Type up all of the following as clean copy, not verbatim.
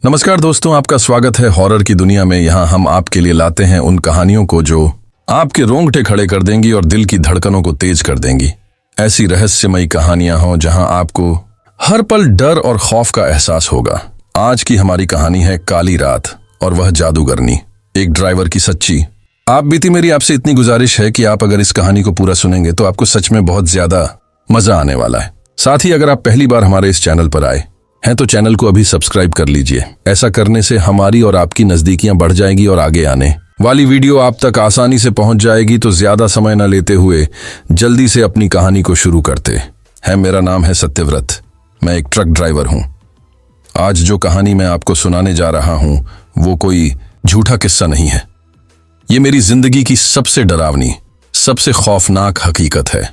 नमस्कार दोस्तों, आपका स्वागत है हॉरर की दुनिया में। यहाँ हम आपके लिए लाते हैं उन कहानियों को जो आपके रोंगटे खड़े कर देंगी और दिल की धड़कनों को तेज कर देंगी। ऐसी रहस्यमयी कहानियां हों जहां आपको हर पल डर और खौफ का एहसास होगा। आज की हमारी कहानी है काली रात और वह जादूगरनी, एक ड्राइवर की सच्ची। आप बीती मेरी आपसे इतनी गुजारिश है कि आप अगर इस कहानी को पूरा सुनेंगे तो आपको सच में बहुत ज्यादा मजा आने वाला है। साथ ही अगर आप पहली बार हमारे इस चैनल पर आए हैं तो चैनल को अभी सब्सक्राइब कर लीजिए। ऐसा करने से हमारी और आपकी नजदीकियां बढ़ जाएगी और आगे आने वाली वीडियो आप तक आसानी से पहुंच जाएगी। तो ज्यादा समय न लेते हुए जल्दी से अपनी कहानी को शुरू करते हैं। मेरा नाम है सत्यव्रत, मैं एक ट्रक ड्राइवर हूं। आज जो कहानी मैं आपको सुनाने जा रहा हूं वो कोई झूठा किस्सा नहीं है। ये मेरी जिंदगी की सबसे डरावनी, सबसे खौफनाक हकीकत है।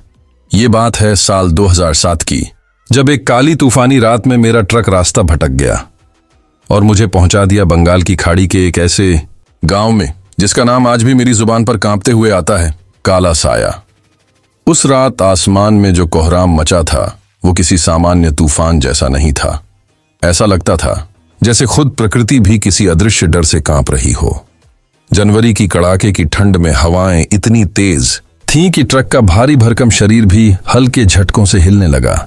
ये बात है साल 2007 की, जब एक काली तूफानी रात में मेरा ट्रक रास्ता भटक गया और मुझे पहुंचा दिया बंगाल की खाड़ी के एक ऐसे गांव में जिसका नाम आज भी मेरी जुबान पर कांपते हुए आता है, काला साया। उस रात आसमान में जो कोहराम मचा था वो किसी सामान्य तूफान जैसा नहीं था। ऐसा लगता था जैसे खुद प्रकृति भी किसी अदृश्य डर से कांप रही हो। जनवरी की कड़ाके की ठंड में हवाएं इतनी तेज थीं कि ट्रक का भारी भरकम शरीर भी हल्के झटकों से हिलने लगा।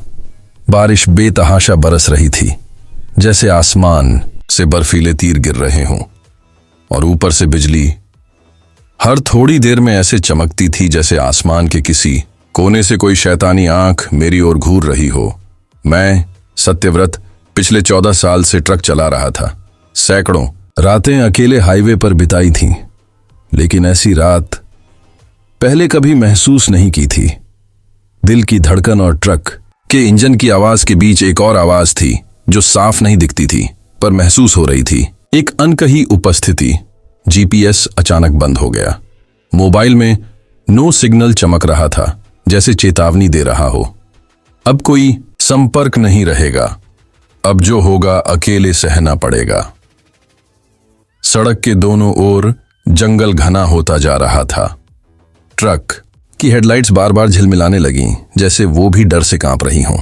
बारिश बेतहाशा बरस रही थी, जैसे आसमान से बर्फीले तीर गिर रहे हों, और ऊपर से बिजली हर थोड़ी देर में ऐसे चमकती थी जैसे आसमान के किसी कोने से कोई शैतानी आंख मेरी ओर घूर रही हो। मैं सत्यव्रत पिछले 14 साल से ट्रक चला रहा था। सैकड़ों रातें अकेले हाईवे पर बिताई थीं, लेकिन ऐसी रात पहले कभी महसूस नहीं की थी। दिल की धड़कन और ट्रक के इंजन की आवाज के बीच एक और आवाज थी जो साफ नहीं दिखती थी पर महसूस हो रही थी, एक अनकही उपस्थिति। जीपीएस अचानक बंद हो गया। मोबाइल में नो सिग्नल चमक रहा था, जैसे चेतावनी दे रहा हो अब कोई संपर्क नहीं रहेगा, अब जो होगा अकेले सहना पड़ेगा। सड़क के दोनों ओर जंगल घना होता जा रहा था। ट्रक की हेडलाइट्स बार बार झिलमिलाने लगीं, जैसे वो भी डर से कांप रही हों।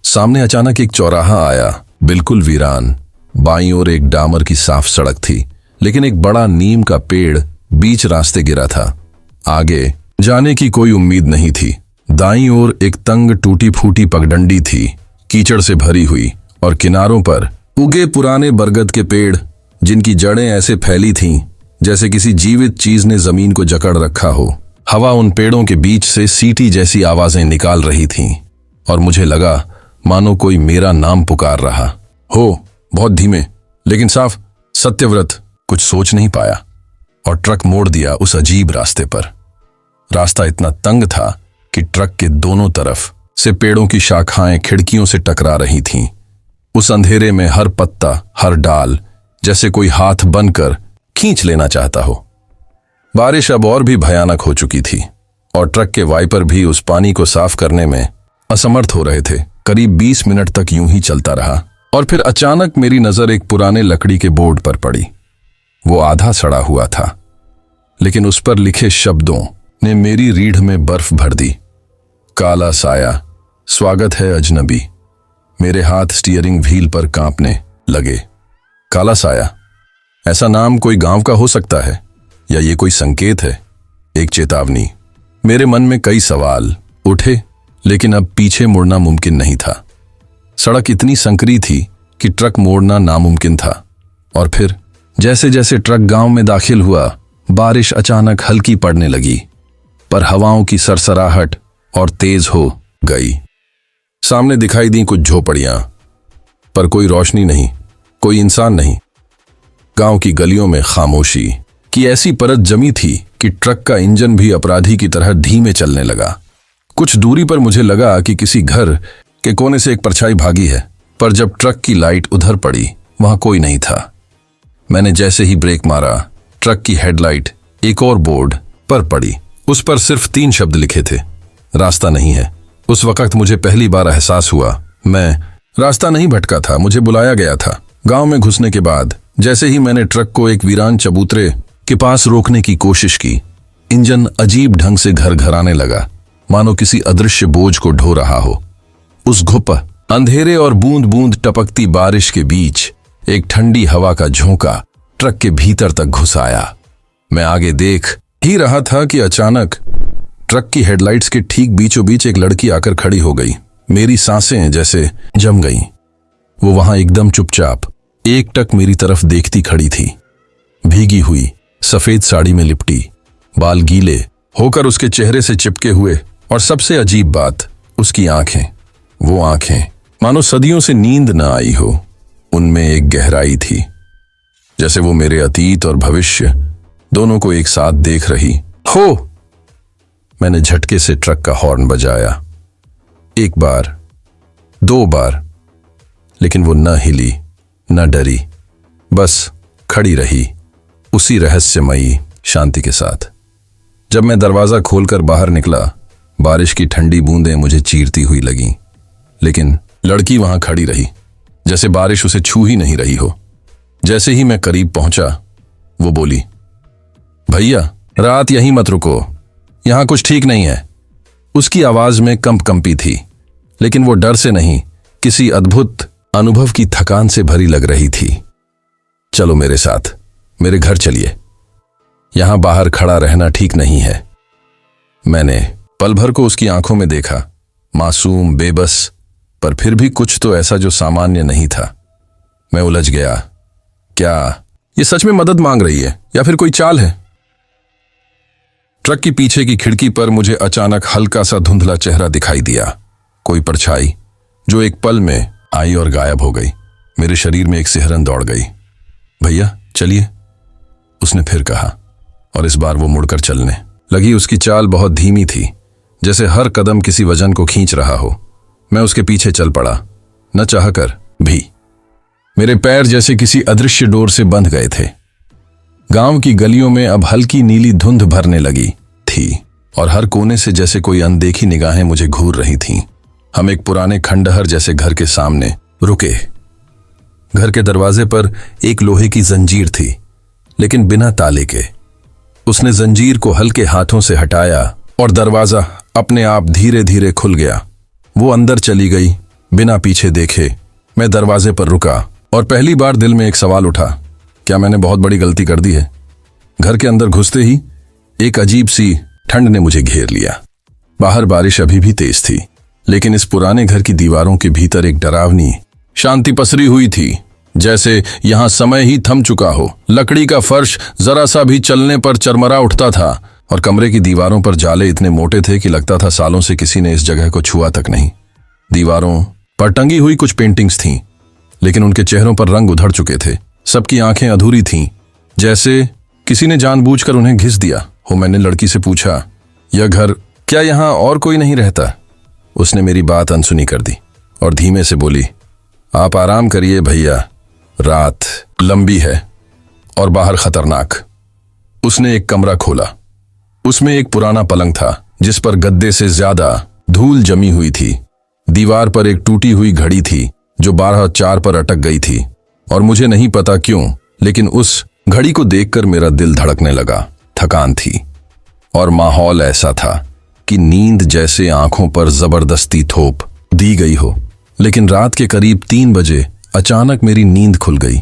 सामने अचानक एक चौराहा आया, बिल्कुल वीरान। बाईं ओर एक डामर की साफ सड़क थी, लेकिन एक बड़ा नीम का पेड़ बीच रास्ते गिरा था। आगे जाने की कोई उम्मीद नहीं थी। दाईं ओर एक तंग टूटी फूटी पगडंडी थी, कीचड़ से भरी हुई, और किनारों पर उगे पुराने बरगद के पेड़ जिनकी जड़ें ऐसे फैली थीं जैसे किसी जीवित चीज ने जमीन को जकड़ रखा हो। हवा उन पेड़ों के बीच से सीटी जैसी आवाजें निकाल रही थीं, और मुझे लगा मानो कोई मेरा नाम पुकार रहा हो, बहुत धीमे लेकिन साफ। सत्यव्रत कुछ सोच नहीं पाया और ट्रक मोड़ दिया उस अजीब रास्ते पर। रास्ता इतना तंग था कि ट्रक के दोनों तरफ से पेड़ों की शाखाएं खिड़कियों से टकरा रही थीं। उस अंधेरे में हर पत्ता, हर डाल जैसे कोई हाथ बनकर खींच लेना चाहता हो। बारिश अब और भी भयानक हो चुकी थी और ट्रक के वाइपर भी उस पानी को साफ करने में असमर्थ हो रहे थे। करीब 20 मिनट तक यूं ही चलता रहा और फिर अचानक मेरी नजर एक पुराने लकड़ी के बोर्ड पर पड़ी। वो आधा सड़ा हुआ था, लेकिन उस पर लिखे शब्दों ने मेरी रीढ़ में बर्फ भर दी। काला साया, स्वागत है अजनबी। मेरे हाथ स्टीयरिंग व्हील पर कांपने लगे। काला साया, ऐसा नाम कोई गांव का हो सकता है या ये कोई संकेत है, एक चेतावनी? मेरे मन में कई सवाल उठे, लेकिन अब पीछे मुड़ना मुमकिन नहीं था। सड़क इतनी संकरी थी कि ट्रक मोड़ना नामुमकिन था। और फिर जैसे जैसे ट्रक गांव में दाखिल हुआ, बारिश अचानक हल्की पड़ने लगी, पर हवाओं की सरसराहट और तेज हो गई। सामने दिखाई दी कुछ झोपड़ियां, पर कोई रोशनी नहीं, कोई इंसान नहीं। गांव की गलियों में खामोशी की ऐसी परत जमी थी कि ट्रक का इंजन भी अपराधी की तरह धीमे चलने लगा। कुछ दूरी पर मुझे लगा कि किसी घर के कोने से एक परछाई भागी है, पर जब ट्रक की लाइट उधर पड़ी वहां कोई नहीं था। मैंने जैसे ही ब्रेक मारा, ट्रक की हेडलाइट एक और बोर्ड पर पड़ी। उस पर सिर्फ 3 शब्द लिखे थे, रास्ता नहीं है। उस वक्त मुझे पहली बार एहसास हुआ मैं रास्ता नहीं भटका था, मुझे बुलाया गया था। गांव में घुसने के बाद जैसे ही मैंने ट्रक को एक वीरान चबूतरे के पास रोकने की कोशिश की, इंजन अजीब ढंग से घरघराने लगा, मानो किसी अदृश्य बोझ को ढो रहा हो। उस घुप अंधेरे और बूंद बूंद टपकती बारिश के बीच एक ठंडी हवा का झोंका ट्रक के भीतर तक घुस आया। मैं आगे देख ही रहा था कि अचानक ट्रक की हेडलाइट्स के ठीक बीचों बीच एक लड़की आकर खड़ी हो गई। मेरी सांसें जैसे जम गईं। वो वहां एकदम चुपचाप एकटक मेरी तरफ देखती खड़ी थी, भीगी हुई, सफेद साड़ी में लिपटी, बाल गीले होकर उसके चेहरे से चिपके हुए, और सबसे अजीब बात, उसकी आंखें, वो आंखें मानो सदियों से नींद न आई हो। उनमें एक गहराई थी, जैसे वो मेरे अतीत और भविष्य दोनों को एक साथ देख रही हो। मैंने झटके से ट्रक का हॉर्न बजाया, एक बार, दो बार, लेकिन वो न हिली, न डरी, बस खड़ी रही उसी रहस्यमयी शांति के साथ। जब मैं दरवाजा खोलकर बाहर निकला, बारिश की ठंडी बूंदें मुझे चीरती हुई लगीं, लेकिन लड़की वहां खड़ी रही, जैसे बारिश उसे छू ही नहीं रही हो। जैसे ही मैं करीब पहुंचा, वो बोली, भैया रात यहीं मत रुको, यहां कुछ ठीक नहीं है। उसकी आवाज में कंपी थी, लेकिन वो डर से नहीं, किसी अद्भुत अनुभव की थकान से भरी लग रही थी। चलो मेरे साथ, मेरे घर चलिए, यहां बाहर खड़ा रहना ठीक नहीं है। मैंने पल भर को उसकी आंखों में देखा, मासूम, बेबस, पर फिर भी कुछ तो ऐसा जो सामान्य नहीं था। मैं उलझ गया, क्या ये सच में मदद मांग रही है या फिर कोई चाल है? ट्रक की पीछे की खिड़की पर मुझे अचानक हल्का सा धुंधला चेहरा दिखाई दिया, कोई परछाई जो एक पल में आई और गायब हो गई। मेरे शरीर में एक सिहरन दौड़ गई। भैया चलिए, उसने फिर कहा, और इस बार वो मुड़कर चलने लगी। उसकी चाल बहुत धीमी थी, जैसे हर कदम किसी वजन को खींच रहा हो। मैं उसके पीछे चल पड़ा, न चाहकर भी। मेरे पैर जैसे किसी अदृश्य डोर से बंध गए थे। गांव की गलियों में अब हल्की नीली धुंध भरने लगी थी, और हर कोने से जैसे कोई अनदेखी निगाहें मुझे घूर रही थीं। हम एक पुराने खंडहर जैसे घर के सामने रुके। घर के दरवाजे पर एक लोहे की जंजीर थी, लेकिन बिना ताले के। उसने जंजीर को हल्के हाथों से हटाया और दरवाजा अपने आप धीरे धीरे खुल गया। वो अंदर चली गई बिना पीछे देखे। मैं दरवाजे पर रुका और पहली बार दिल में एक सवाल उठा, क्या मैंने बहुत बड़ी गलती कर दी है? घर के अंदर घुसते ही एक अजीब सी ठंड ने मुझे घेर लिया। बाहर बारिश अभी भी तेज थी, लेकिन इस पुराने घर की दीवारों के भीतर एक डरावनी शांति पसरी हुई थी, जैसे यहां समय ही थम चुका हो। लकड़ी का फर्श जरा सा भी चलने पर चरमरा उठता था, और कमरे की दीवारों पर जाले इतने मोटे थे कि लगता था सालों से किसी ने इस जगह को छुआ तक नहीं। दीवारों पर टंगी हुई कुछ पेंटिंग्स थीं, लेकिन उनके चेहरों पर रंग उधड़ चुके थे। सबकी आंखें अधूरी थीं, जैसे किसी ने जानबूझकर उन्हें घिस दिया हो। मैंने लड़की से पूछा, यह घर, क्या यहां और कोई नहीं रहता? उसने मेरी बात अनसुनी कर दी और धीमे से बोली, आप आराम करिए भैया, रात लंबी है और बाहर खतरनाक। उसने एक कमरा खोला। उसमें एक पुराना पलंग था, जिस पर गद्दे से ज्यादा धूल जमी हुई थी। दीवार पर एक टूटी हुई घड़ी थी जो 12:04 पर अटक गई थी, और मुझे नहीं पता क्यों, लेकिन उस घड़ी को देखकर मेरा दिल धड़कने लगा। थकान थी और माहौल ऐसा था कि नींद जैसे आंखों पर जबरदस्ती थोप दी गई हो। लेकिन रात के करीब 3 बजे अचानक मेरी नींद खुल गई।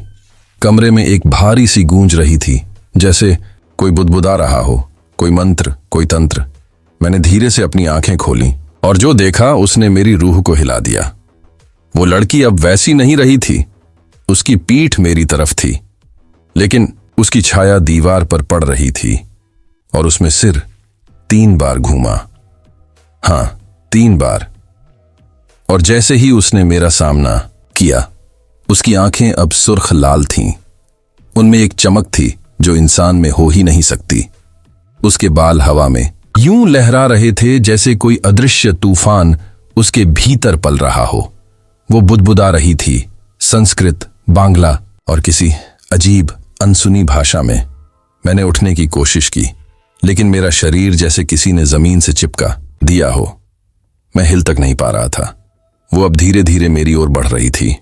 कमरे में एक भारी सी गूंज रही थी, जैसे कोई बुदबुदा रहा हो, कोई मंत्र, कोई तंत्र। मैंने धीरे से अपनी आंखें खोली, और जो देखा उसने मेरी रूह को हिला दिया। वो लड़की अब वैसी नहीं रही थी। उसकी पीठ मेरी तरफ थी, लेकिन उसकी छाया दीवार पर पड़ रही थी, और उसमें सिर 3 बार घूमा। हां, 3 बार। और जैसे ही उसने मेरा सामना किया, उसकी आंखें अब सुर्ख लाल थीं। उनमें एक चमक थी जो इंसान में हो ही नहीं सकती। उसके बाल हवा में यूं लहरा रहे थे जैसे कोई अदृश्य तूफान उसके भीतर पल रहा हो। वो बुदबुदा रही थी, संस्कृत, बांग्ला और किसी अजीब अनसुनी भाषा में। मैंने उठने की कोशिश की, लेकिन मेरा शरीर जैसे किसी ने जमीन से चिपका दिया हो। मैं हिल तक नहीं पा रहा था। वो अब धीरे धीरे मेरी ओर बढ़ रही थी।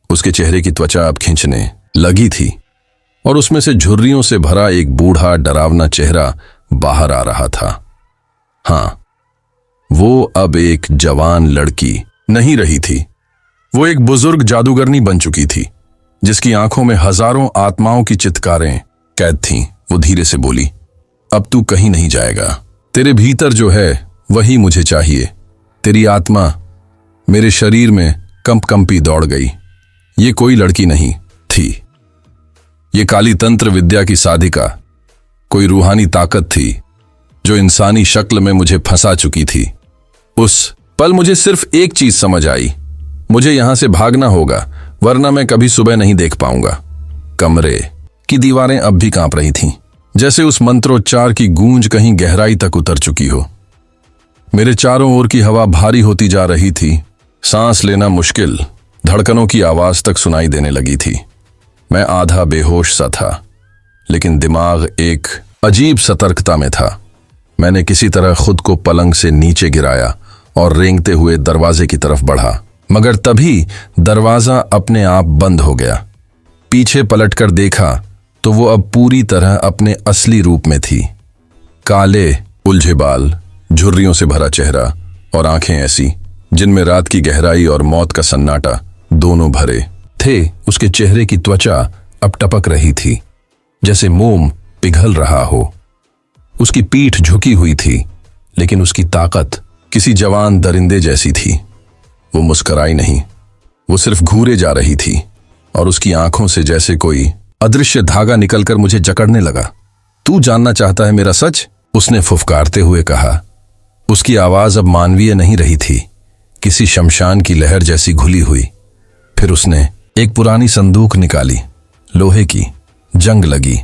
उसके चेहरे की त्वचा अब खींचने लगी थी, और उसमें से झुर्रियों से भरा एक बूढ़ा डरावना चेहरा बाहर आ रहा था। हां, वो अब एक जवान लड़की नहीं रही थी। वो एक बुजुर्ग जादूगरनी बन चुकी थी, जिसकी आंखों में हजारों आत्माओं की चित्कारें कैद थीं, वो धीरे से बोली, अब तू कहीं नहीं जाएगा। तेरे भीतर जो है वही मुझे चाहिए। तेरी आत्मा मेरे शरीर में कंपी दौड़ गई। ये कोई लड़की नहीं थी, ये काली तंत्र विद्या की साधिका, कोई रूहानी ताकत थी जो इंसानी शक्ल में मुझे फंसा चुकी थी। उस पल मुझे सिर्फ एक चीज समझ आई, मुझे यहां से भागना होगा, वरना मैं कभी सुबह नहीं देख पाऊंगा। कमरे की दीवारें अब भी कांप रही थीं, जैसे उस मंत्रोच्चार की गूंज कहीं गहराई तक उतर चुकी हो। मेरे चारों ओर की हवा भारी होती जा रही थी, सांस लेना मुश्किल, धड़कनों की आवाज तक सुनाई देने लगी थी। मैं आधा बेहोश सा था, लेकिन दिमाग एक अजीब सतर्कता में था। मैंने किसी तरह खुद को पलंग से नीचे गिराया और रेंगते हुए दरवाजे की तरफ बढ़ा, मगर तभी दरवाजा अपने आप बंद हो गया। पीछे पलटकर देखा तो वो अब पूरी तरह अपने असली रूप में थी। काले उलझे बाल, झुर्रियों से भरा चेहरा और आंखें ऐसी जिनमें रात की गहराई और मौत का सन्नाटा दोनों भरे थे। उसके चेहरे की त्वचा अब टपक रही थी, जैसे मोम पिघल रहा हो। उसकी पीठ झुकी हुई थी, लेकिन उसकी ताकत किसी जवान दरिंदे जैसी थी। वो मुस्कुराई नहीं, वो सिर्फ घूरे जा रही थी, और उसकी आंखों से जैसे कोई अदृश्य धागा निकलकर मुझे जकड़ने लगा। तू जानना चाहता है मेरा सच? उसने फुफकारते हुए कहा। उसकी आवाज अब मानवीय नहीं रही थी, किसी शमशान की लहर जैसी घुली हुई। फिर उसने एक पुरानी संदूक निकाली, लोहे की, जंग लगी,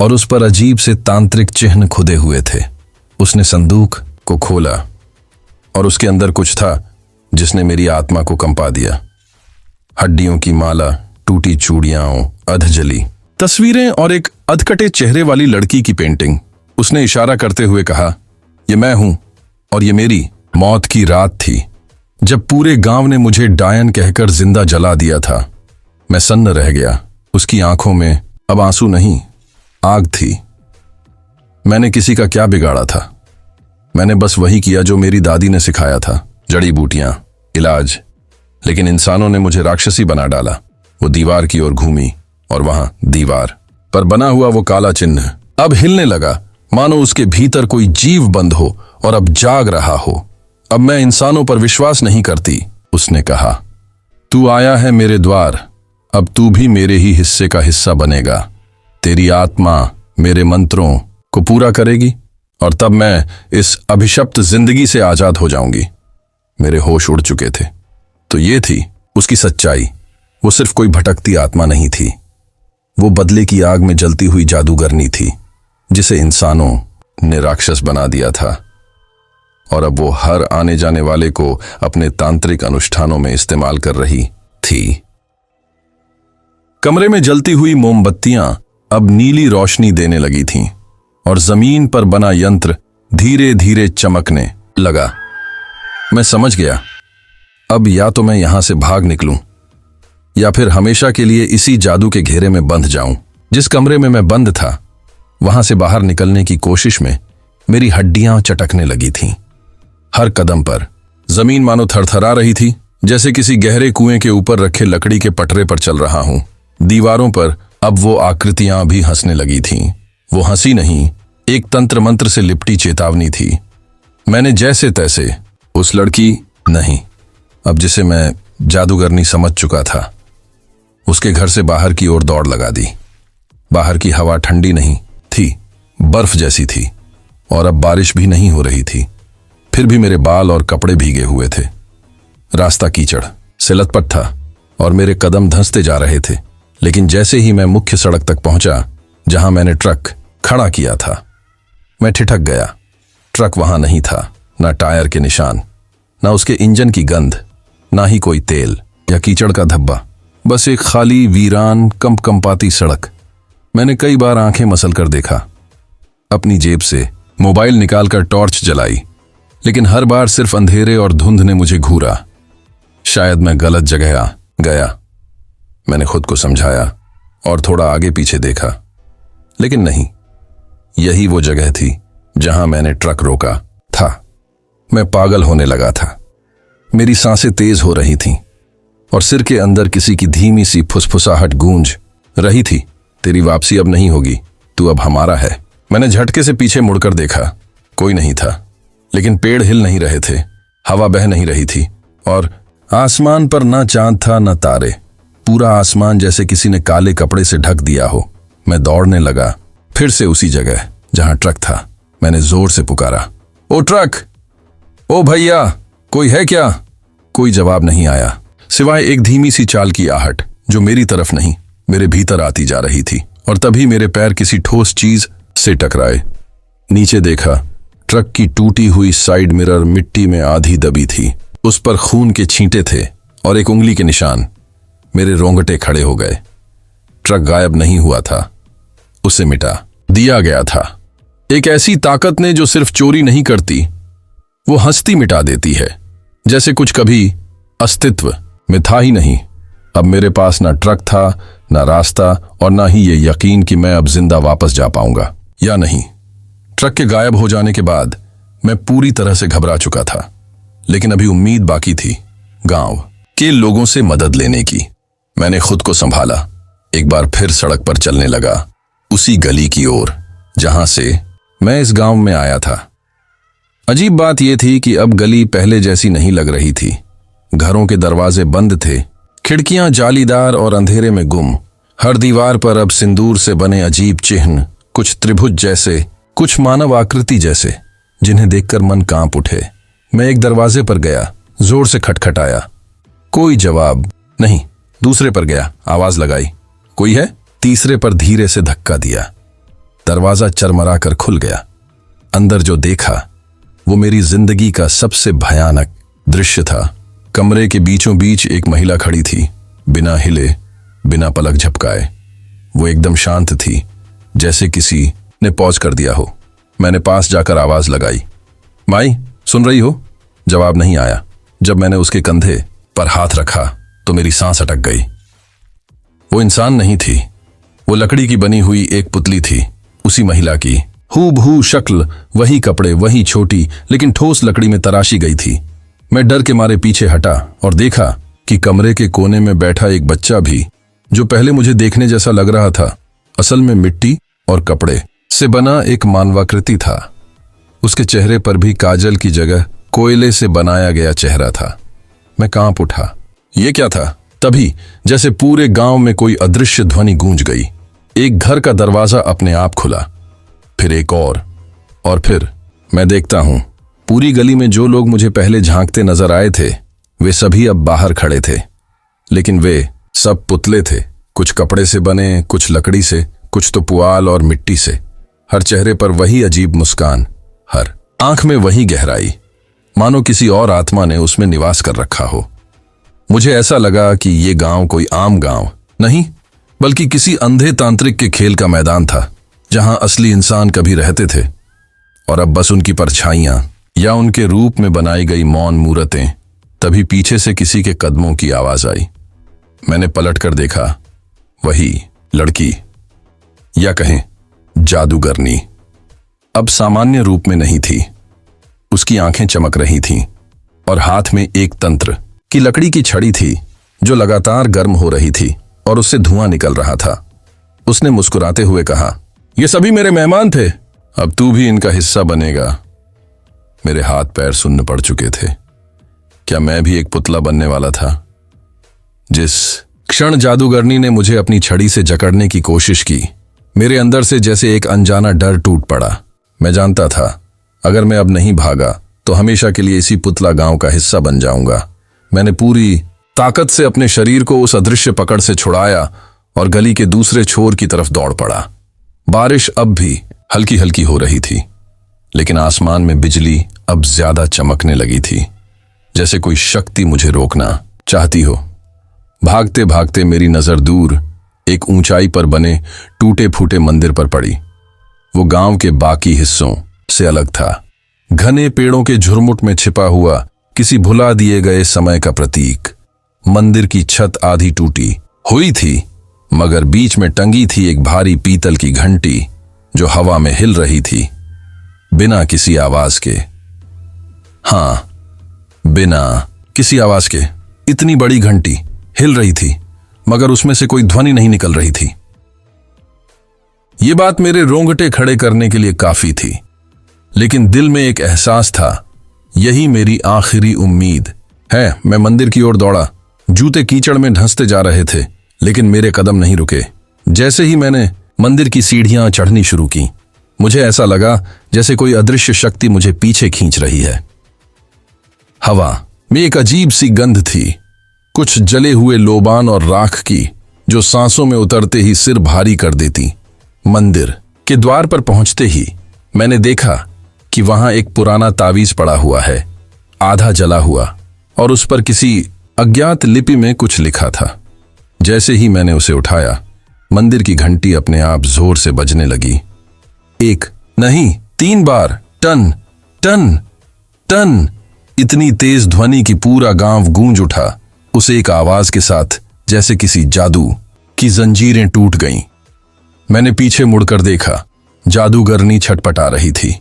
और उस पर अजीब से तांत्रिक चिन्ह खुदे हुए थे। उसने संदूक को खोला और उसके अंदर कुछ था जिसने मेरी आत्मा को कंपा दिया। हड्डियों की माला, टूटी चूड़ियां, अधजली तस्वीरें और एक अधकटे चेहरे वाली लड़की की पेंटिंग। उसने इशारा करते हुए कहा, ये मैं हूं, और ये मेरी मौत की रात थी, जब पूरे गांव ने मुझे डायन कहकर जिंदा जला दिया था। मैं सन्न रह गया। उसकी आंखों में अब आंसू नहीं, आग थी। मैंने किसी का क्या बिगाड़ा था? मैंने बस वही किया जो मेरी दादी ने सिखाया था, जड़ी बूटियां, इलाज। लेकिन इंसानों ने मुझे राक्षसी बना डाला। वो दीवार की ओर घूमी, और वहां दीवार पर बना हुआ वो काला चिन्ह अब हिलने लगा, मानो उसके भीतर कोई जीव बंद हो और अब जाग रहा हो। अब मैं इंसानों पर विश्वास नहीं करती, उसने कहा। तू आया है मेरे द्वार, अब तू भी मेरे ही हिस्से का हिस्सा बनेगा। तेरी आत्मा मेरे मंत्रों को पूरा करेगी, और तब मैं इस अभिशप्त जिंदगी से आजाद हो जाऊंगी। मेरे होश उड़ चुके थे। तो ये थी उसकी सच्चाई। वो सिर्फ कोई भटकती आत्मा नहीं थी, वो बदले की आग में जलती हुई जादूगरनी थी, जिसे इंसानों ने राक्षस बना दिया था, और अब वो हर आने जाने वाले को अपने तांत्रिक अनुष्ठानों में इस्तेमाल कर रही थी। कमरे में जलती हुई मोमबत्तियां अब नीली रोशनी देने लगी थीं, और जमीन पर बना यंत्र धीरे धीरे चमकने लगा। मैं समझ गया, अब या तो मैं यहां से भाग निकलूं, या फिर हमेशा के लिए इसी जादू के घेरे में बंध जाऊं। जिस कमरे में मैं बंद था, वहां से बाहर निकलने की कोशिश में मेरी हड्डियां चटकने लगी थीं। हर कदम पर जमीन मानो थरथरा रही थी, जैसे किसी गहरे कुएं के ऊपर रखे लकड़ी के पटरे पर चल रहा हूं। दीवारों पर अब वो आकृतियां भी हंसने लगी थीं। वो हंसी नहीं, एक तंत्र मंत्र से लिपटी चेतावनी थी। मैंने जैसे तैसे उस लड़की नहीं, अब जिसे मैं जादूगरनी समझ चुका था, उसके घर से बाहर की ओर दौड़ लगा दी। बाहर की हवा ठंडी नहीं थी, बर्फ जैसी थी, और अब बारिश भी नहीं हो रही थी। फिर भी मेरे बाल और कपड़े भीगे हुए थे। रास्ता कीचड़ से लथपथ था और मेरे कदम धंसते जा रहे थे। लेकिन जैसे ही मैं मुख्य सड़क तक पहुंचा, जहां मैंने ट्रक खड़ा किया था, मैं ठिठक गया। ट्रक वहां नहीं था, ना टायर के निशान, ना उसके इंजन की गंध, ना ही कोई तेल या कीचड़ का धब्बा। बस एक खाली, वीरान, कंपकंपाती सड़क। मैंने कई बार आंखें मसल कर देखा, अपनी जेब से मोबाइल निकालकर टॉर्च जलाई, लेकिन हर बार सिर्फ अंधेरे और धुंध ने मुझे घूरा। शायद मैं गलत जगह आ गया, मैंने खुद को समझाया और थोड़ा आगे पीछे देखा, लेकिन नहीं, यही वो जगह थी जहां मैंने ट्रक रोका था। मैं पागल होने लगा था। मेरी सांसें तेज हो रही थीं, और सिर के अंदर किसी की धीमी सी फुसफुसाहट गूंज रही थी, तेरी वापसी अब नहीं होगी, तू अब हमारा है। मैंने झटके से पीछे मुड़कर देखा, कोई नहीं था, लेकिन पेड़ हिल नहीं रहे थे, हवा बह नहीं रही थी और आसमान पर ना चांद था ना तारे। पूरा आसमान जैसे किसी ने काले कपड़े से ढक दिया हो। मैं दौड़ने लगा, फिर से उसी जगह जहां ट्रक था। मैंने जोर से पुकारा, ओ ट्रक, ओ भैया, कोई है क्या? कोई जवाब नहीं आया, सिवाय एक धीमी सी चाल की आहट जो मेरी तरफ नहीं, मेरे भीतर आती जा रही थी। और तभी मेरे पैर किसी ठोस चीज से टकराए। नीचे देखा, ट्रक की टूटी हुई साइड मिरर मिट्टी में आधी दबी थी। उस पर खून के छींटे थे और एक उंगली के निशान। मेरे रोंगटे खड़े हो गए। ट्रक गायब नहीं हुआ था, उसे मिटा दिया गया था। एक ऐसी ताकत ने जो सिर्फ चोरी नहीं करती, वो हस्ती मिटा देती है, जैसे कुछ कभी अस्तित्व में था ही नहीं। अब मेरे पास ना ट्रक था, ना रास्ता और ना ही ये यकीन कि मैं अब जिंदा वापस जा पाऊंगा या नहीं। ट्रक के गायब हो जाने के बाद मैं पूरी तरह से घबरा चुका था, लेकिन अभी उम्मीद बाकी थी गांव के लोगों से मदद लेने की। मैंने खुद को संभाला, एक बार फिर सड़क पर चलने लगा, उसी गली की ओर जहां से मैं इस गांव में आया था। अजीब बात यह थी कि अब गली पहले जैसी नहीं लग रही थी। घरों के दरवाजे बंद थे, खिड़कियां जालीदार और अंधेरे में गुम। हर दीवार पर अब सिंदूर से बने अजीब चिन्ह, कुछ त्रिभुज जैसे, कुछ मानव आकृति जैसे, जिन्हें देखकर मन कांप उठे। मैं एक दरवाजे पर गया, जोर से खटखटाया, कोई जवाब नहीं। दूसरे पर गया, आवाज लगाई, कोई है? तीसरे पर धीरे से धक्का दिया, दरवाजा चरमरा कर खुल गया। अंदर जो देखा वो मेरी जिंदगी का सबसे भयानक दृश्य था। कमरे के बीचों बीच एक महिला खड़ी थी, बिना हिले, बिना पलक झपकाए। वो एकदम शांत थी, जैसे किसी ने पॉज कर दिया हो। मैंने पास जाकर आवाज लगाई, माई, सुन रही हो? जवाब नहीं आया। जब मैंने उसके कंधे पर हाथ रखा तो मेरी सांस अटक गई। वो इंसान नहीं थी, वो लकड़ी की बनी हुई एक पुतली थी, उसी महिला की हूबहू शक्ल, वही कपड़े, वही छोटी लेकिन ठोस लकड़ी में तराशी गई थी। मैं डर के मारे पीछे हटा और देखा कि कमरे के कोने में बैठा एक बच्चा भी, जो पहले मुझे देखने जैसा लग रहा था, असल में मिट्टी और कपड़े से बना एक मानवाकृति था। उसके चेहरे पर भी काजल की जगह कोयले से बनाया गया चेहरा था। मैं कांप उठा, ये क्या था? तभी जैसे पूरे गांव में कोई अदृश्य ध्वनि गूंज गई। एक घर का दरवाजा अपने आप खुला, फिर एक और फिर मैं देखता हूं पूरी गली में जो लोग मुझे पहले झांकते नजर आए थे, वे सभी अब बाहर खड़े थे। लेकिन वे सब पुतले थे, कुछ कपड़े से बने, कुछ लकड़ी से, कुछ तो पुआल और मिट्टी से। हर चेहरे पर वही अजीब मुस्कान, हर आंख में वही गहराई, मानो किसी और आत्मा ने उसमें निवास कर रखा हो। मुझे ऐसा लगा कि ये गांव कोई आम गांव नहीं, बल्कि किसी अंधे तांत्रिक के खेल का मैदान था, जहां असली इंसान कभी रहते थे और अब बस उनकी परछाइयां या उनके रूप में बनाई गई मौन मूरतें। तभी पीछे से किसी के कदमों की आवाज आई। मैंने पलटकर देखा, वही लड़की, या कहें जादूगरनी, अब सामान्य रूप में नहीं थी। उसकी आंखें चमक रही थीं और हाथ में एक तंत्र की लकड़ी की छड़ी थी, जो लगातार गर्म हो रही थी और उससे धुआं निकल रहा था। उसने मुस्कुराते हुए कहा, ये सभी मेरे मेहमान थे, अब तू भी इनका हिस्सा बनेगा। मेरे हाथ पैर सुन्न पड़ चुके थे। क्या मैं भी एक पुतला बनने वाला था? जिस क्षण जादूगरनी ने मुझे अपनी छड़ी से जकड़ने की कोशिश की, मेरे अंदर से जैसे एक अनजाना डर टूट पड़ा। मैं जानता था, अगर मैं अब नहीं भागा तो हमेशा के लिए इसी पुतला गांव का हिस्सा बन जाऊंगा। मैंने पूरी ताकत से अपने शरीर को उस अदृश्य पकड़ से छुड़ाया और गली के दूसरे छोर की तरफ दौड़ पड़ा। बारिश अब भी हल्की हल्की हो रही थी, लेकिन आसमान में बिजली अब ज्यादा चमकने लगी थी, जैसे कोई शक्ति मुझे रोकना चाहती हो। भागते भागते मेरी नजर दूर एक ऊंचाई पर बने टूटे फूटे मंदिर पर पड़ी। वो गांव के बाकी हिस्सों से अलग था, घने पेड़ों के झुरमुट में छिपा हुआ किसी भुला दिए गए समय का प्रतीक। मंदिर की छत आधी टूटी हुई थी, मगर बीच में टंगी थी एक भारी पीतल की घंटी, जो हवा में हिल रही थी, बिना किसी आवाज के। हाँ, बिना किसी आवाज के। इतनी बड़ी घंटी हिल रही थी, मगर उसमें से कोई ध्वनि नहीं निकल रही थी। ये बात मेरे रोंगटे खड़े करने के लिए काफी थी, लेकिन दिल में एक एहसास था, यही मेरी आखिरी उम्मीद है। मैं मंदिर की ओर दौड़ा। जूते कीचड़ में धंसते जा रहे थे, लेकिन मेरे कदम नहीं रुके। जैसे ही मैंने मंदिर की सीढ़ियां चढ़नी शुरू की, मुझे ऐसा लगा जैसे कोई अदृश्य शक्ति मुझे पीछे खींच रही है। हवा में एक अजीब सी गंध थी, कुछ जले हुए लोबान और राख की, जो सांसों में उतरते ही सिर भारी कर देती। मंदिर के द्वार पर पहुंचते ही मैंने देखा कि वहां एक पुराना तावीज पड़ा हुआ है, आधा जला हुआ, और उस पर किसी अज्ञात लिपि में कुछ लिखा था। जैसे ही मैंने उसे उठाया, मंदिर की घंटी अपने आप जोर से बजने लगी। एक नहीं, 3 बार, टन टन टन। इतनी तेज ध्वनि की पूरा गांव गूंज उठा, उस एक आवाज के साथ, जैसे किसी जादू की जंजीरें टूट गईं। मैंने पीछे मुड़कर देखा, जादूगरनी छटपटा रही थी।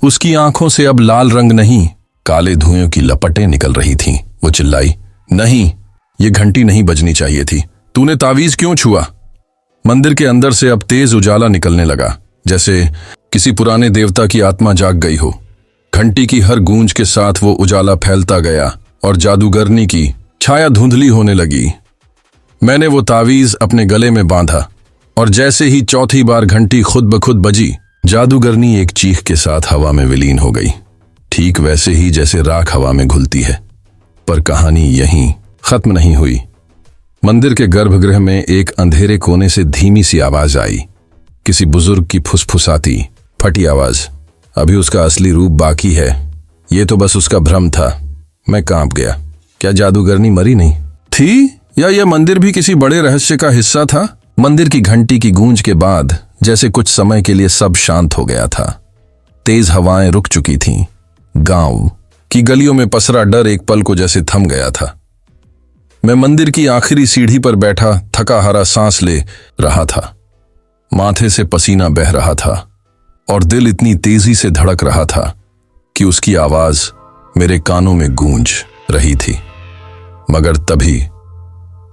उसकी आंखों से अब लाल रंग नहीं, काले धुएं की लपटें निकल रही थीं। वो चिल्लाई, नहीं, ये घंटी नहीं बजनी चाहिए थी। तूने तावीज क्यों छुआ? मंदिर के अंदर से अब तेज उजाला निकलने लगा, जैसे किसी पुराने देवता की आत्मा जाग गई हो। घंटी की हर गूंज के साथ वो उजाला फैलता गया और जादूगरनी की छाया धुंधली होने लगी। मैंने वो तावीज अपने गले में बांधा, और जैसे ही चौथी बार घंटी खुद ब खुद बजी, जादूगरनी एक चीख के साथ हवा में विलीन हो गई, ठीक वैसे ही जैसे राख हवा में घुलती है। पर कहानी यहीं खत्म नहीं हुई। मंदिर के गर्भगृह में एक अंधेरे कोने से धीमी सी आवाज आई, किसी बुजुर्ग की फुसफुसाती फटी आवाज। अभी उसका असली रूप बाकी है, ये तो बस उसका भ्रम था। मैं कांप गया। क्या जादूगरनी मरी नहीं थी, या यह मंदिर भी किसी बड़े रहस्य का हिस्सा था? मंदिर की घंटी की गूंज के बाद जैसे कुछ समय के लिए सब शांत हो गया था। तेज हवाएं रुक चुकी थीं। गांव की गलियों में पसरा डर एक पल को जैसे थम गया था। मैं मंदिर की आखिरी सीढ़ी पर बैठा थका हारा सांस ले रहा था। माथे से पसीना बह रहा था और दिल इतनी तेजी से धड़क रहा था कि उसकी आवाज मेरे कानों में गूंज रही थी। मगर तभी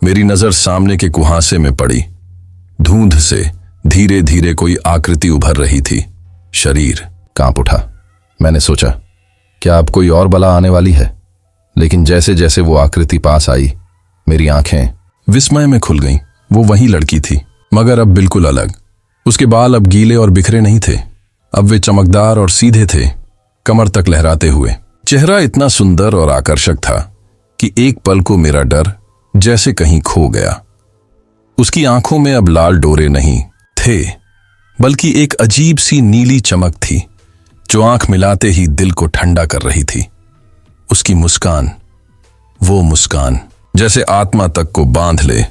मेरी नजर सामने के कुहासे में पड़ी। धुंध से धीरे धीरे कोई आकृति उभर रही थी। शरीर कांप उठा। मैंने सोचा, क्या अब कोई और बला आने वाली है? लेकिन जैसे जैसे वो आकृति पास आई, मेरी आंखें विस्मय में खुल गईं। वो वही लड़की थी, मगर अब बिल्कुल अलग। उसके बाल अब गीले और बिखरे नहीं थे, अब वे चमकदार और सीधे थे, कमर तक लहराते हुए। चेहरा इतना सुंदर और आकर्षक था कि एक पल को मेरा डर जैसे कहीं खो गया। उसकी आंखों में अब लाल डोरे नहीं थे, बल्कि एक अजीब सी नीली चमक थी, जो आंख मिलाते ही दिल को ठंडा कर रही थी। उसकी मुस्कान, वो मुस्कान जैसे आत्मा तक को बांध ले।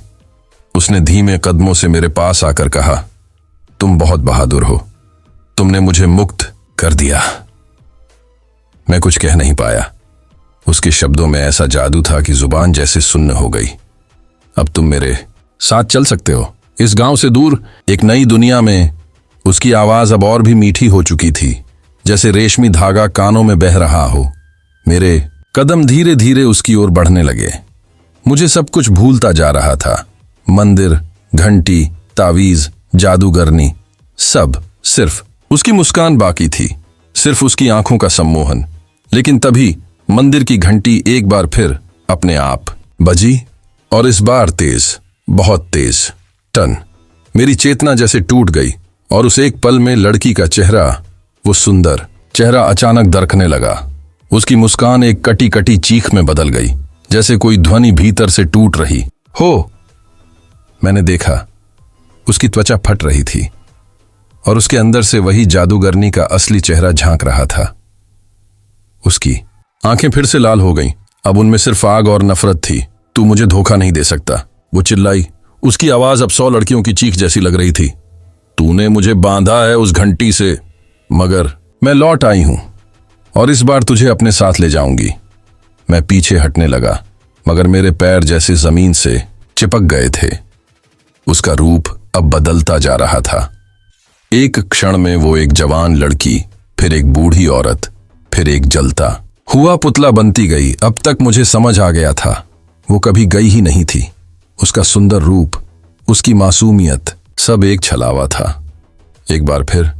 उसने धीमे कदमों से मेरे पास आकर कहा, तुम बहुत बहादुर हो, तुमने मुझे मुक्त कर दिया। मैं कुछ कह नहीं पाया। उसके शब्दों में ऐसा जादू था कि जुबान जैसे सुन्न हो गई। अब तुम मेरे साथ चल सकते हो। इस गांव से दूर एक नई दुनिया में उसकी आवाज अब और भी मीठी हो चुकी थी, जैसे रेशमी धागा कानों में बह रहा हो। मेरे कदम धीरे धीरे उसकी ओर बढ़ने लगे। मुझे सब कुछ भूलता जा रहा था। मंदिर, घंटी, तावीज, जादूगरनी, सब सिर्फ उसकी मुस्कान बाकी थी, सिर्फ उसकी आंखों का सम्मोहन। लेकिन तभी मंदिर की घंटी एक बार फिर अपने आप बजी, और इस बार तेज, बहुत तेज। टन। मेरी चेतना जैसे टूट गई, और उस एक पल में लड़की का चेहरा, वो सुंदर चेहरा अचानक दरकने लगा। उसकी मुस्कान एक कटी कटी चीख में बदल गई, जैसे कोई ध्वनि भीतर से टूट रही हो। मैंने देखा, उसकी त्वचा फट रही थी, और उसके अंदर से वही जादूगरनी का असली चेहरा झांक रहा था। उसकी आंखें फिर से लाल हो गईं, अब उनमें सिर्फ आग और नफरत थी। तू मुझे धोखा नहीं दे सकता, वो चिल्लाई। उसकी आवाज अब 100 लड़कियों की चीख जैसी लग रही थी। तूने मुझे बांधा है उस घंटी से, मगर मैं लौट आई हूं, और इस बार तुझे अपने साथ ले जाऊंगी। मैं पीछे हटने लगा, मगर मेरे पैर जैसे जमीन से चिपक गए थे। उसका रूप अब बदलता जा रहा था। एक क्षण में वो एक जवान लड़की, फिर एक बूढ़ी औरत, फिर एक जलता हुआ पुतला बनती गई। अब तक मुझे समझ आ गया था, वो कभी गई ही नहीं थी, उसका सुंदर रूप, उसकी मासूमियत, सब एक छलावा था। एक बार फिर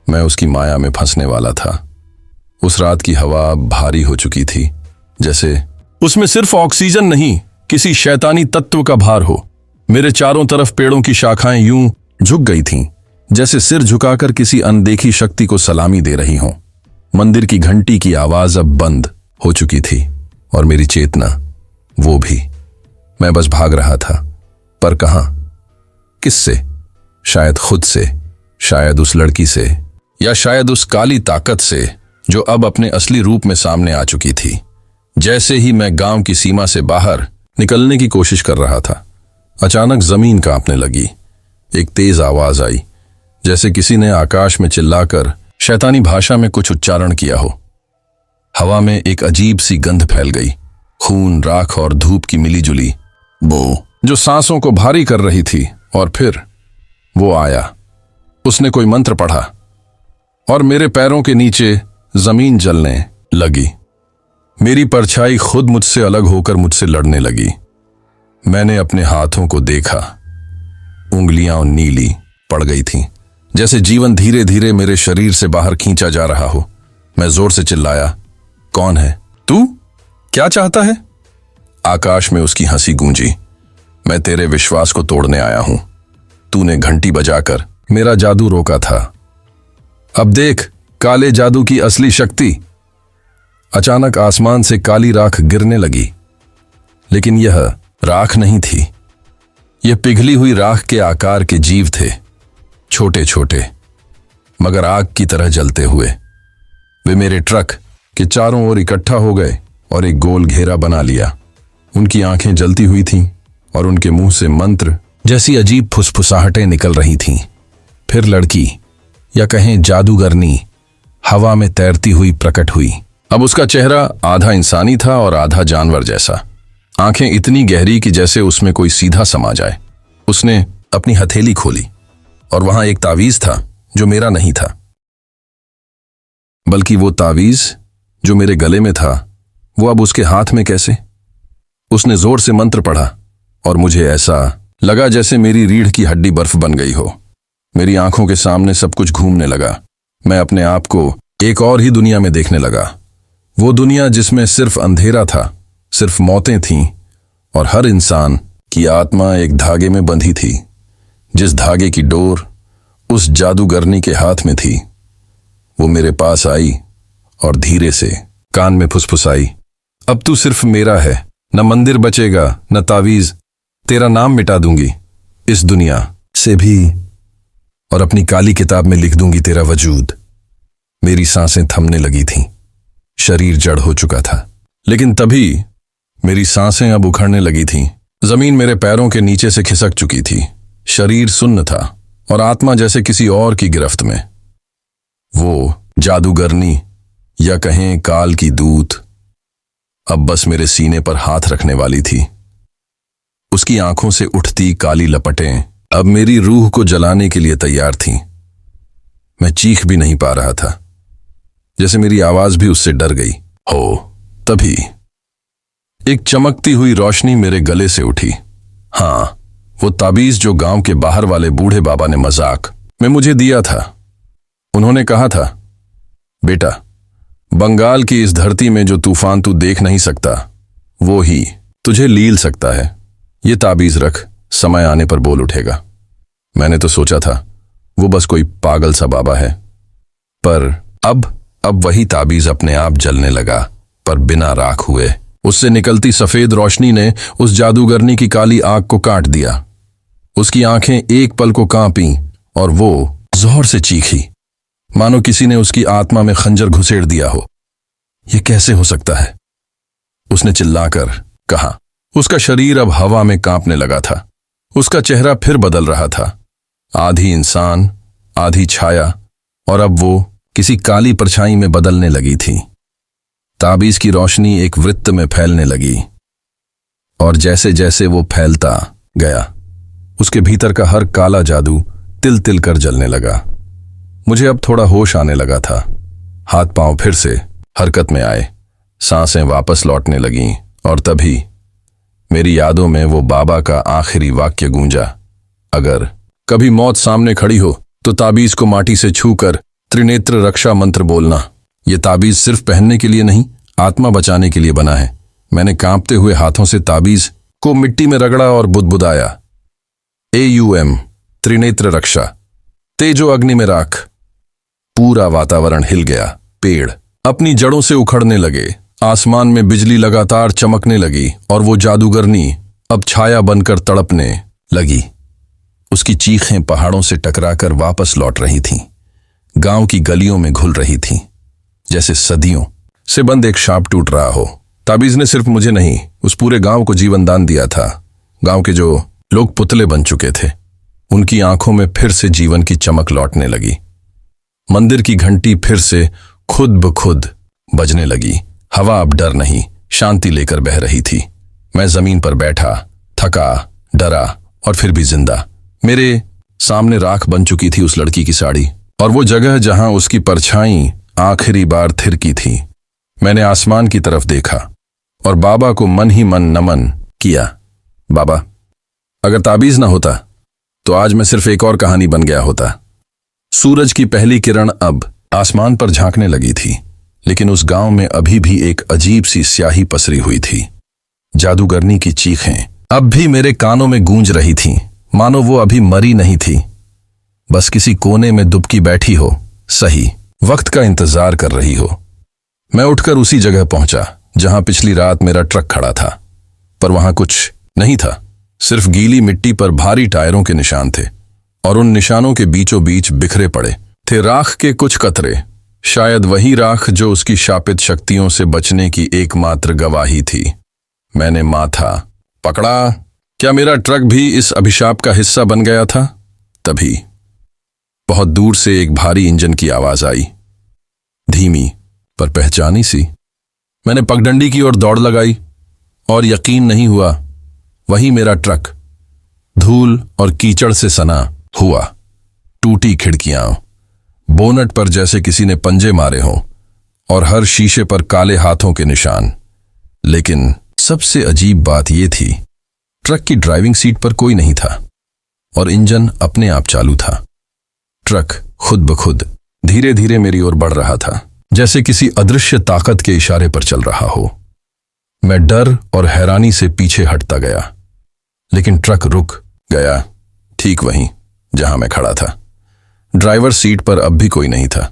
मैं उसकी माया में फंसने वाला था। उस रात की हवा भारी हो चुकी थी, जैसे उसमें सिर्फ ऑक्सीजन नहीं, किसी शैतानी तत्व का भार हो। मेरे चारों तरफ पेड़ों की शाखाएं यूं झुक गई थीं, जैसे सिर झुकाकर किसी अनदेखी शक्ति को सलामी दे रही हों। मंदिर की घंटी की आवाज अब बंद हो चुकी थी और मेरी चेतना वो भी। मैं बस भाग रहा था, पर कहां, किससे? शायद खुद से, शायद उस लड़की से, या शायद उस काली ताकत से जो अब अपने असली रूप में सामने आ चुकी थी। जैसे ही मैं गांव की सीमा से बाहर निकलने की कोशिश कर रहा था, अचानक जमीन कांपने लगी। एक तेज आवाज आई, जैसे किसी ने आकाश में चिल्लाकर शैतानी भाषा में कुछ उच्चारण किया हो। हवा में एक अजीब सी गंध फैल गई, खून, राख और धूप की मिलीजुली बो, जो सांसों को भारी कर रही थी। और फिर वो आया। उसने कोई मंत्र पढ़ा और मेरे पैरों के नीचे जमीन जलने लगी। मेरी परछाई खुद मुझसे अलग होकर मुझसे लड़ने लगी। मैंने अपने हाथों को देखा, उंगलियां नीली पड़ गई थीं, जैसे जीवन धीरे धीरे मेरे शरीर से बाहर खींचा जा रहा हो। मैं जोर से चिल्लाया, कौन है तू? क्या चाहता है? आकाश में उसकी हंसी गूंजी। मैं तेरे विश्वास को तोड़ने आया हूं। तूने घंटी बजाकर मेरा जादू रोका था। अब देख काले जादू की असली शक्ति। अचानक आसमान से काली राख गिरने लगी, लेकिन यह राख नहीं थी। यह पिघली हुई राख के आकार के जीव थे, छोटे छोटे मगर आग की तरह जलते हुए। वे मेरे ट्रक के चारों ओर इकट्ठा हो गए और एक गोल घेरा बना लिया। उनकी आंखें जलती हुई थीं और उनके मुंह से मंत्र जैसी अजीब फुसफुसाहटें निकल रही थीं। फिर लड़की, या कहें जादूगरनी, हवा में तैरती हुई प्रकट हुई। अब उसका चेहरा आधा इंसानी था और आधा जानवर जैसा। आंखें इतनी गहरी कि जैसे उसमें कोई सीधा समा जाए। उसने अपनी हथेली खोली और वहां एक तावीज था जो मेरा नहीं था, बल्कि वो तावीज जो मेरे गले में था वो अब उसके हाथ में कैसे? उसने जोर से मंत्र पढ़ा और मुझे ऐसा लगा जैसे मेरी रीढ़ की हड्डी बर्फ बन गई हो। मेरी आंखों के सामने सब कुछ घूमने लगा। मैं अपने आप को एक और ही दुनिया में देखने लगा। वो दुनिया जिसमें सिर्फ अंधेरा था, सिर्फ मौतें थीं और हर इंसान की आत्मा एक धागे में बंधी थी। जिस धागे की डोर उस जादूगरनी के हाथ में थी। वो मेरे पास आई और धीरे से कान में फुसफुसाई, अब तू सिर्फ मेरा है, न मंदिर बचेगा न तावीज, तेरा नाम मिटा दूंगी इस दुनिया से भी और अपनी काली किताब में लिख दूंगी तेरा वजूद। मेरी सांसें थमने लगी थीं, शरीर जड़ हो चुका था, लेकिन तभी मेरी सांसें अब उखड़ने लगी थीं। जमीन मेरे पैरों के नीचे से खिसक चुकी थी। शरीर सुन्न था और आत्मा जैसे किसी और की गिरफ्त में। वो जादूगरनी, या कहें काल की दूत, अब बस मेरे सीने पर हाथ रखने वाली थी। उसकी आंखों से उठती काली लपटें अब मेरी रूह को जलाने के लिए तैयार थीं। मैं चीख भी नहीं पा रहा था, जैसे मेरी आवाज भी उससे डर गई हो। तभी एक चमकती हुई रोशनी मेरे गले से उठी। हां, वो ताबीज जो गांव के बाहर वाले बूढ़े बाबा ने मजाक में मुझे दिया था। उन्होंने कहा था, बेटा, बंगाल की इस धरती में जो तूफान तू देख नहीं सकता, वो ही तुझे लील सकता है। ये ताबीज रख, समय आने पर बोल उठेगा। मैंने तो सोचा था वो बस कोई पागल सा बाबा है, पर अब वही ताबीज अपने आप जलने लगा, पर बिना राख हुए। उससे निकलती सफेद रोशनी ने उस जादूगरनी की काली आंख को काट दिया। उसकी आंखें एक पल को कांपीं और वो जोर से चीखी, मानो किसी ने उसकी आत्मा में खंजर घुसेड़ दिया हो। यह कैसे हो सकता है? उसने चिल्लाकर कहा। उसका शरीर अब हवा में कांपने लगा था। उसका चेहरा फिर बदल रहा था, आधी इंसान, आधी छाया, और अब वो किसी काली परछाई में बदलने लगी थी। ताबीज की रोशनी एक वृत्त में फैलने लगी और जैसे जैसे वो फैलता गया, उसके भीतर का हर काला जादू तिल तिल कर जलने लगा। मुझे अब थोड़ा होश आने लगा था। हाथ पांव फिर से हरकत में आए, सांसें वापस लौटने लगीं और तभी मेरी यादों में वो बाबा का आखिरी वाक्य गूंजा, अगर कभी मौत सामने खड़ी हो तो ताबीज को माटी से छूकर त्रिनेत्र रक्षा मंत्र बोलना। ये ताबीज सिर्फ पहनने के लिए नहीं, आत्मा बचाने के लिए बना है। मैंने कांपते हुए हाथों से ताबीज को मिट्टी में रगड़ा और बुदबुदाया, AUM त्रिनेत्र रक्षा, तेजो अग्नि में राख। पूरा वातावरण हिल गया। पेड़ अपनी जड़ों से उखड़ने लगे, आसमान में बिजली लगातार चमकने लगी और वो जादूगरनी अब छाया बनकर तड़पने लगी। उसकी चीखें पहाड़ों से टकराकर वापस लौट रही थीं, गांव की गलियों में घुल रही थीं, जैसे सदियों से बंद एक शाप टूट रहा हो। ताबीज ने सिर्फ मुझे नहीं, उस पूरे गांव को जीवन दान दिया था। गांव के जो लोग पुतले बन चुके थे, उनकी आंखों में फिर से जीवन की चमक लौटने लगी। मंदिर की घंटी फिर से खुद ब खुद बजने लगी। हवा अब डर नहीं, शांति लेकर बह रही थी। मैं जमीन पर बैठा, थका, डरा और फिर भी जिंदा। मेरे सामने राख बन चुकी थी उस लड़की की साड़ी और वो जगह जहां उसकी परछाई आखिरी बार थिरकी थी। मैंने आसमान की तरफ देखा और बाबा को मन ही मन नमन किया। बाबा, अगर ताबीज ना होता तो आज मैं सिर्फ एक और कहानी बन गया होता। सूरज की पहली किरण अब आसमान पर झांकने लगी थी, लेकिन उस गांव में अभी भी एक अजीब सी स्याही पसरी हुई थी। जादूगरनी की चीखें अब भी मेरे कानों में गूंज रही थीं, मानो वो अभी मरी नहीं थी, बस किसी कोने में दुबकी बैठी हो, सही वक्त का इंतजार कर रही हो। मैं उठकर उसी जगह पहुंचा जहां पिछली रात मेरा ट्रक खड़ा था, पर वहां कुछ नहीं था। सिर्फ गीली मिट्टी पर भारी टायरों के निशान थे और उन निशानों के बीचों बीच बिखरे पड़े थे राख के कुछ कतरे। शायद वही राख जो उसकी शापित शक्तियों से बचने की एकमात्र गवाही थी। मैंने माथा पकड़ा। क्या मेरा ट्रक भी इस अभिशाप का हिस्सा बन गया था? तभी बहुत दूर से एक भारी इंजन की आवाज आई, धीमी पर पहचानी सी। मैंने पगडंडी की ओर दौड़ लगाई और यकीन नहीं हुआ, वही मेरा ट्रक धूल और कीचड़ से सना हुआ। टूटी खिड़कियां, बोनट पर जैसे किसी ने पंजे मारे हों और हर शीशे पर काले हाथों के निशान। लेकिन सबसे अजीब बात यह थी, ट्रक की ड्राइविंग सीट पर कोई नहीं था और इंजन अपने आप चालू था। ट्रक खुद ब खुद धीरे धीरे मेरी ओर बढ़ रहा था, जैसे किसी अदृश्य ताकत के इशारे पर चल रहा हो। मैं डर और हैरानी से पीछे हटता गया, लेकिन ट्रक रुक गया ठीक वहीं जहां मैं खड़ा था। ड्राइवर सीट पर अब भी कोई नहीं था,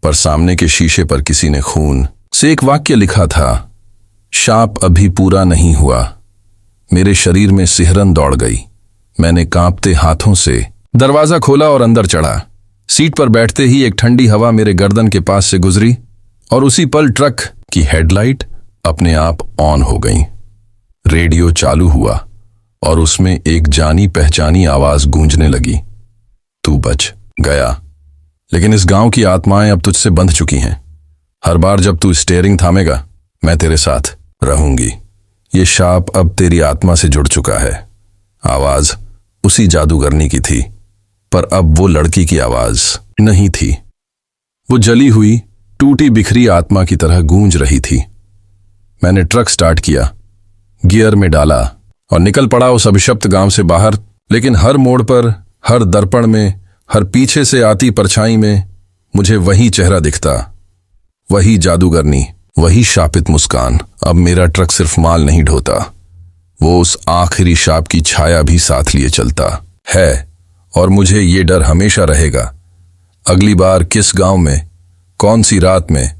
पर सामने के शीशे पर किसी ने खून से एक वाक्य लिखा था, शाप अभी पूरा नहीं हुआ। मेरे शरीर में सिहरन दौड़ गई। मैंने कांपते हाथों से दरवाजा खोला और अंदर चढ़ा। सीट पर बैठते ही एक ठंडी हवा मेरे गर्दन के पास से गुजरी और उसी पल ट्रक की हेडलाइट अपने आप ऑन हो गई। रेडियो चालू हुआ और उसमें एक जानी पहचानी आवाज गूंजने लगी, तू बच गया, लेकिन इस गांव की आत्माएं अब तुझसे बंध चुकी हैं। हर बार जब तू स्टीयरिंग थामेगा, मैं तेरे साथ रहूंगी। ये शाप अब तेरी आत्मा से जुड़ चुका है। आवाज उसी जादूगरनी की थी, पर अब वो लड़की की आवाज नहीं थी। वो जली हुई, टूटी बिखरी आत्मा की तरह गूंज रही थी। मैंने ट्रक स्टार्ट किया, गियर में डाला और निकल पड़ा उस अभिशप्त गांव से बाहर। लेकिन हर मोड़ पर, हर दर्पण में, हर पीछे से आती परछाई में मुझे वही चेहरा दिखता, वही जादूगरनी, वही शापित मुस्कान। अब मेरा ट्रक सिर्फ माल नहीं ढोता, वो उस आखिरी शाप की छाया भी साथ लिए चलता है। और मुझे ये डर हमेशा रहेगा, अगली बार किस गांव में, कौन सी रात में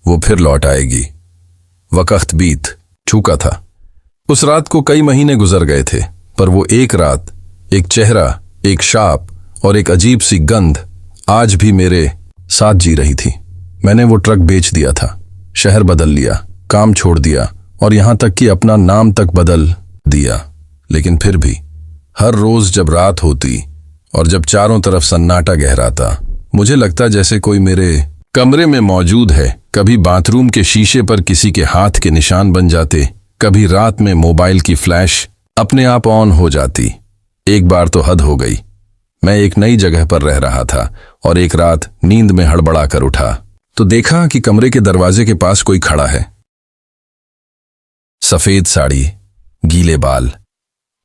वो फिर लौट आएगी। वक्त बीत चुका था। उस रात को कई महीने गुजर गए थे, पर वो एक रात, एक चेहरा, एक शाप और एक अजीब सी गंध आज भी मेरे साथ जी रही थी। मैंने वो ट्रक बेच दिया था, शहर बदल लिया, काम छोड़ दिया और यहां तक कि अपना नाम तक बदल दिया। लेकिन फिर भी हर रोज जब रात होती और जब चारों तरफ सन्नाटा गहराता, मुझे लगता जैसे कोई मेरे कमरे में मौजूद है। कभी बाथरूम के शीशे पर किसी के हाथ के निशान बन जाते, कभी रात में मोबाइल की फ्लैश अपने आप ऑन हो जाती। एक बार तो हद हो गई। मैं एक नई जगह पर रह रहा था और एक रात नींद में हड़बड़ा कर उठा तो देखा कि कमरे के दरवाजे के पास कोई खड़ा है। सफेद साड़ी, गीले बाल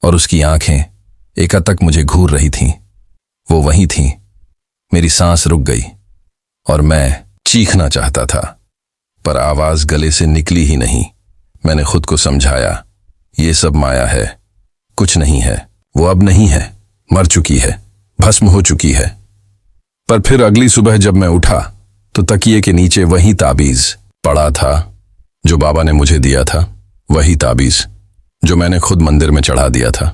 और उसकी आंखें एकातक मुझे घूर रही थीं। वो वहीं थीं। मेरी सांस रुक गई और मैं चीखना चाहता था, पर आवाज गले से निकली ही नहीं। मैंने खुद को समझाया, ये सब माया है, कुछ नहीं है। वो अब नहीं है, मर चुकी है, भस्म हो चुकी है। पर फिर अगली सुबह जब मैं उठा तो तकिए के नीचे वही ताबीज पड़ा था जो बाबा ने मुझे दिया था, वही ताबीज जो मैंने खुद मंदिर में चढ़ा दिया था।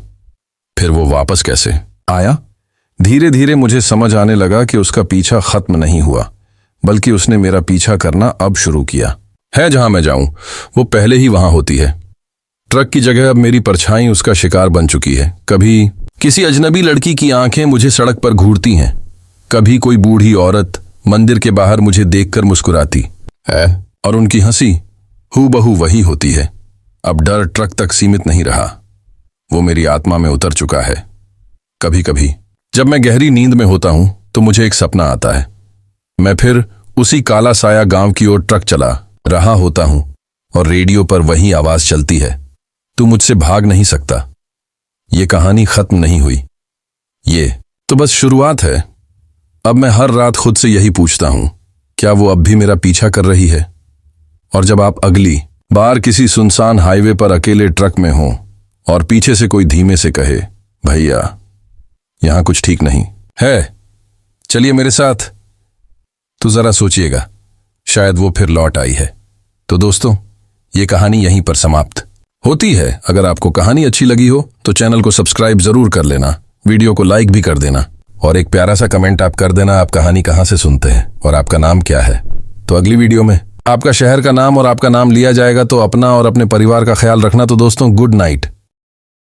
फिर वो वापस कैसे आया? धीरे धीरे मुझे समझ आने लगा कि उसका पीछा खत्म नहीं हुआ, बल्कि उसने मेरा पीछा करना अब शुरू किया है। जहां मैं जाऊं वो पहले ही वहां होती है। ट्रक की जगह अब मेरी परछाई उसका शिकार बन चुकी है। कभी किसी अजनबी लड़की की आंखें मुझे सड़क पर घूरती हैं, कभी कोई बूढ़ी औरत मंदिर के बाहर मुझे देखकर मुस्कुराती है, और उनकी हंसी हूबहू वही होती है। अब डर ट्रक तक सीमित नहीं रहा, वो मेरी आत्मा में उतर चुका है। कभी कभी जब मैं गहरी नींद में होता हूं तो मुझे एक सपना आता है। मैं फिर उसी काला साया गांव की ओर ट्रक चला रहा होता हूं और रेडियो पर वही आवाज चलती है, तू मुझसे भाग नहीं सकता। ये कहानी खत्म नहीं हुई, ये तो बस शुरुआत है। अब मैं हर रात खुद से यही पूछता हूं, क्या वो अब भी मेरा पीछा कर रही है? और जब आप अगली बार किसी सुनसान हाईवे पर अकेले ट्रक में हो और पीछे से कोई धीमे से कहे, भैया यहां कुछ ठीक नहीं है, चलिए मेरे साथ, तो जरा सोचिएगा, शायद वो फिर लौट आई है। तो दोस्तों, ये कहानी यहीं पर समाप्त होती है। अगर आपको कहानी अच्छी लगी हो तो चैनल को सब्सक्राइब जरूर कर लेना, वीडियो को लाइक भी कर देना और एक प्यारा सा कमेंट आप कर देना, आप कहानी कहां से सुनते हैं और आपका नाम क्या है। तो अगली वीडियो में आपका शहर का नाम और आपका नाम लिया जाएगा। तो अपना और अपने परिवार का ख्याल रखना। तो दोस्तों, गुड नाइट।